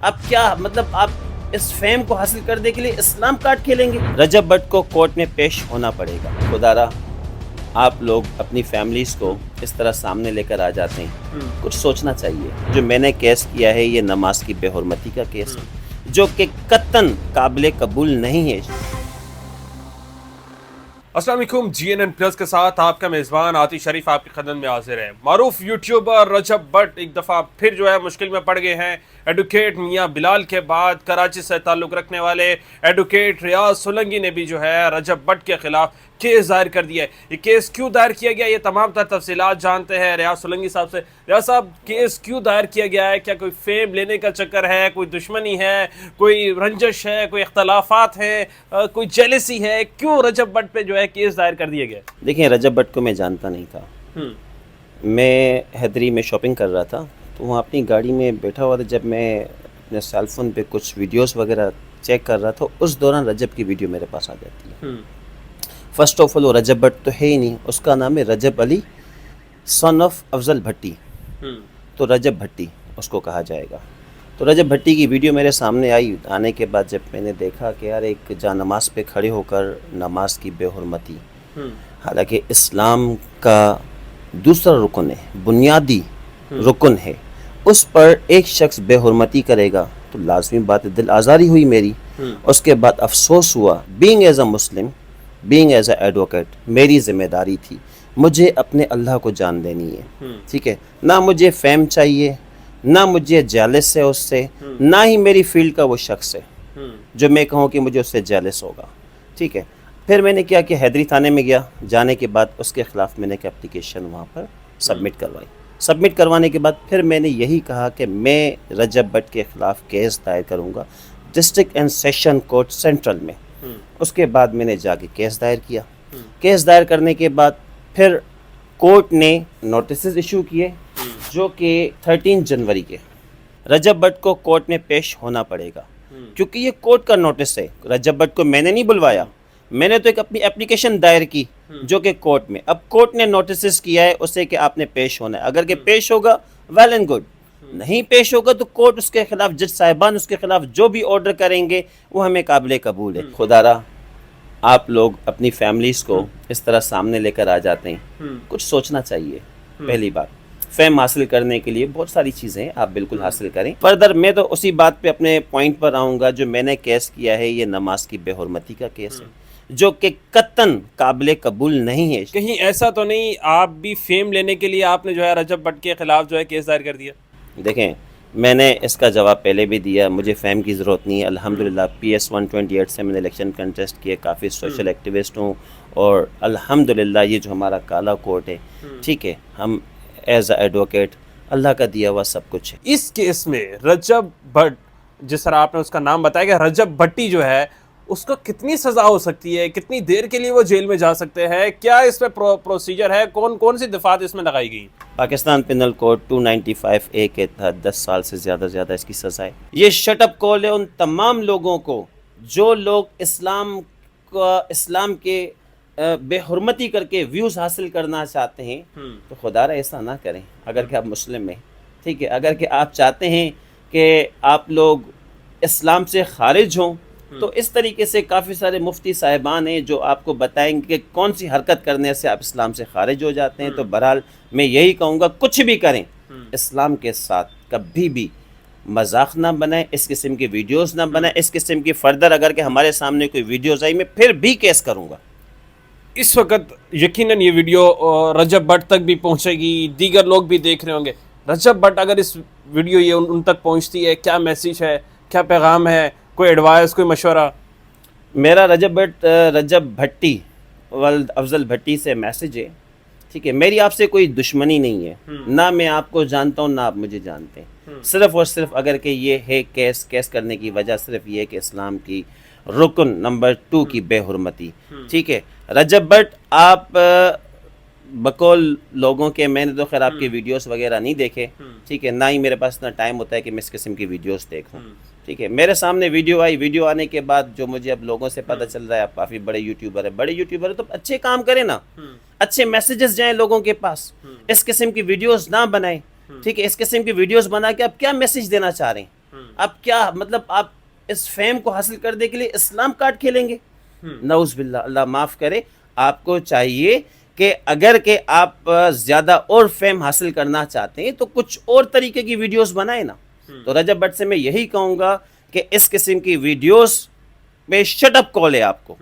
آپ کیا مطلب آپ اس فیم کو حاصل کرنے کے لیے اسلام کارڈ کھیلیں گے؟ رجب بٹ کو کورٹ میں پیش ہونا پڑے گا. خدارا آپ لوگ اپنی فیملیز کو اس طرح سامنے لے کر آ جاتے ہیں, کچھ سوچنا چاہیے. جو میں نے کیس کیا ہے یہ نماز کی بے حرمتی کا کیس ہے, جو کہ قطعاً قابل قبول نہیں ہے. السلام علیکم. GNN+ کے ساتھ آپ کا میزبان عاطف شریف آپ کی خدمت میں حاضر ہے. معروف یوٹیوبر رجب بٹ ایک دفعہ پھر جو ہے مشکل میں پڑ گئے ہیں. ایڈوکیٹ میاں بلال کے بعد کراچی سے تعلق رکھنے والے ایڈوکیٹ ریاض سولنگی نے بھی جو ہے رجب بٹ کے خلاف کیس دائر کر دیا ہے. یہ کیس کیوں دائر کیا گیا, یہ تمام تر تفصیلات جانتے ہیں ریاض سولنگی صاحب سے. ریاض صاحب, کیس کیوں دائر کیا گیا ہے؟ کیا کوئی فیم لینے کا چکر ہے, کوئی دشمنی ہے, کوئی رنجش ہے, کوئی اختلافات ہیں, کوئی جیلسی ہے؟ کیوں رجب بٹ پہ جو ہے کیس دائر کر دیا گیا؟ دیکھیں, رجب بٹ کو میں جانتا نہیں تھا. میں حیدری میں شاپنگ کر رہا تھا, تو وہاں اپنی گاڑی میں بیٹھا ہوا تھا. جب میں اپنے سیل فون پہ کچھ ویڈیوز وغیرہ چیک کر رہا تھا, اس دوران رجب کی ویڈیو میرے پاس آ جاتی ہے. فرسٹ آف آل وہ رجب بٹ تو ہے ہی نہیں, اس کا نام ہے رجب علی سن آف افضل بھٹی, تو رجب بھٹی اس کو کہا جائے گا. تو رجب بھٹی کی ویڈیو میرے سامنے آنے کے بعد جب میں نے دیکھا کہ یار ایک جا نماز پہ کھڑے ہو کر نماز کی بے حرمتی, حالانکہ اسلام کا دوسرا رکن ہے, بنیادی رکن ہے, اس پر ایک شخص بے حرمتی کرے گا تو لازمی بات ہے دل آزاری ہوئی میری. اس کے بعد افسوس ہوا. Being as a Muslim, being as a advocate, میری ذمہ داری تھی مجھے اپنے اللہ کو جان دینی ہے. ٹھیک ہے, نہ مجھے فیم چاہیے, نہ مجھے جیلس ہے اس سے, نہ ہی میری فیلڈ کا وہ شخص ہے جو میں کہوں کہ مجھے اس سے جیلس ہوگا. ٹھیک ہے, پھر میں نے کیا کہ حیدری تھانے میں گیا. جانے کے بعد اس کے خلاف میں نے ایک اپلیکیشن وہاں پر سبمٹ کروائی. سبمٹ کروانے کے بعد پھر میں نے یہی کہا کہ میں رجب بٹ کے خلاف کیس دائر کروں گا district and session court central میں. اس کے بعد میں نے جا کے کیس دائر کیا. کیس دائر کرنے کے بعد پھر کورٹ نے نوٹسز ایشو کیے, جو کہ 13 جنوری کے رجب بٹ کو کورٹ میں پیش ہونا پڑے گا, کیونکہ یہ کورٹ کا نوٹس ہے. رجب بٹ کو میں نے نہیں بلوایا, میں نے تو ایک اپنی اپلیکیشن دائر کی جو کہ کورٹ میں. اب کورٹ نے نوٹسز کیا ہے اسے کہ آپ نے پیش ہونا ہے. اگر کہ پیش ہوگا ویل اینڈ گڈ, نہیں پیش ہوگا تو کورٹ اس کے خلاف, جج صاحبان اس کے خلاف جو بھی آرڈر کریں گے وہ ہمیں قابل قبول ہے. خدارا آپ لوگ اپنی فیملیز کو اس طرح سامنے لے کر آ جاتے ہیں, کچھ سوچنا چاہیے. پہلی بات, فیم حاصل کرنے کے لیے بہت ساری چیزیں ہیں, آپ بالکل حاصل کریں. فردر میں تو اسی بات پہ اپنے پوائنٹ پر آؤں گا. جو میں نے کیس کیا ہے یہ نماز کی بے حرمتی کا کیس ہے, جو کہ قطعاً قابل قبول نہیں ہے. کہیں ایسا تو نہیں آپ بھی فیم لینے کے لیے آپ نے جو ہے رجب بٹ کے خلاف جو ہے کیس دائر کر دیا؟ دیکھیں, میں نے اس کا جواب پہلے بھی دیا, مجھے فیم کی ضرورت نہیں ہے. الحمدللہ PS 128 سے میں نے الیکشن کنٹیسٹ کیے, کافی سوشل ایکٹیوسٹ ہوں, اور الحمدللہ یہ جو ہمارا کالا کوٹ ہے, ٹھیک ہے, ہم ایز اے ایڈوکیٹ اللہ کا دیا ہوا سب کچھ ہے. اس کیس میں رجب بٹ, جس طرح آپ نے اس کا نام بتایا کہ رجب بٹی جو ہے, اس کو کتنی سزا ہو سکتی ہے, کتنی دیر کے لیے وہ جیل میں جا سکتے ہیں, کیا اس پہ پروسیجر ہے, کون سی دفعات اس میں لگائی گئی؟ پاکستان پینل کوڈ 295A کے تحت 10 سال سے زیادہ اس کی سزا ہے. یہ شٹ اپ کال ہے ان تمام لوگوں کو جو لوگ اسلام کے بے حرمتی کر کے ویوز حاصل کرنا چاہتے ہیں. تو خدا را ایسا نہ کریں. اگر کہ آپ مسلم ہیں, ٹھیک ہے, اگر کہ آپ چاہتے ہیں کہ آپ لوگ اسلام سے خارج ہوں, تو اس طریقے سے کافی سارے مفتی صاحبان ہیں جو آپ کو بتائیں گے کہ کون سی حرکت کرنے سے آپ اسلام سے خارج ہو جاتے ہیں. تو بہرحال میں یہی کہوں گا, کچھ بھی کریں اسلام کے ساتھ کبھی بھی مذاق نہ بنائیں, اس قسم کی ویڈیوز نہ بنائیں. اس قسم کی فردر اگر کہ ہمارے سامنے کوئی ویڈیوز آئی, میں پھر بھی کیس کروں گا. اس وقت یقیناً یہ ویڈیو رجب بٹ تک بھی پہنچے گی, دیگر لوگ بھی دیکھ رہے ہوں گے. رجب بٹ اگر اس ویڈیو یہ ان تک پہنچتی ہے, کیا میسیج ہے, کیا پیغام ہے, کوئی ایڈوائس, کوئی مشورہ؟ میرا رجب بھٹی ولد افضل بھٹی سے میسیج ہے, ٹھیک ہے, میری آپ سے کوئی دشمنی نہیں ہے, نہ میں آپ کو جانتا ہوں نہ آپ مجھے جانتے ہیں. صرف اور صرف اگر کہ یہ ہے کیس کرنے کی وجہ صرف یہ ہے کہ اسلام کی رکن نمبر 2 کی بے حرمتی. ٹھیک ہے, رجب بٹ آپ بقول لوگوں کے, میں نے تو خیر آپ کی ویڈیوز وغیرہ نہیں دیکھے, ٹھیک ہے, نہ ہی میرے پاس اتنا ٹائم ہوتا ہے کہ میں اس قسم کی ویڈیوز دیکھوں. ٹھیک ہے, میرے سامنے ویڈیو آئی, ویڈیو آنے کے بعد جو مجھے اب لوگوں سے پتہ چل رہا ہے, آپ کافی بڑے یوٹیوبر ہیں, تو اچھے کام کریں نا, اچھے میسیجز جائیں لوگوں کے پاس, اس قسم کی ویڈیوز نہ بنائیں. ٹھیک ہے, اس قسم کی ویڈیوز بنا کے آپ کیا میسیج دینا چاہ رہے ہیں؟ آپ کیا مطلب آپ اس فیم کو حاصل کرنے کے لیے اسلام کارڈ کھیلیں گے؟ نعوذ باللہ، اللہ معاف کرے. آپ کو چاہیے کہ اگر کہ آپ زیادہ اور فیم حاصل کرنا چاہتے ہیں تو کچھ اور طریقے کی ویڈیوز بنائیں نا. تو رجب بٹ سے میں یہی کہوں گا کہ اس قسم کی ویڈیوز پہ شٹ اپ کال ہے آپ کو.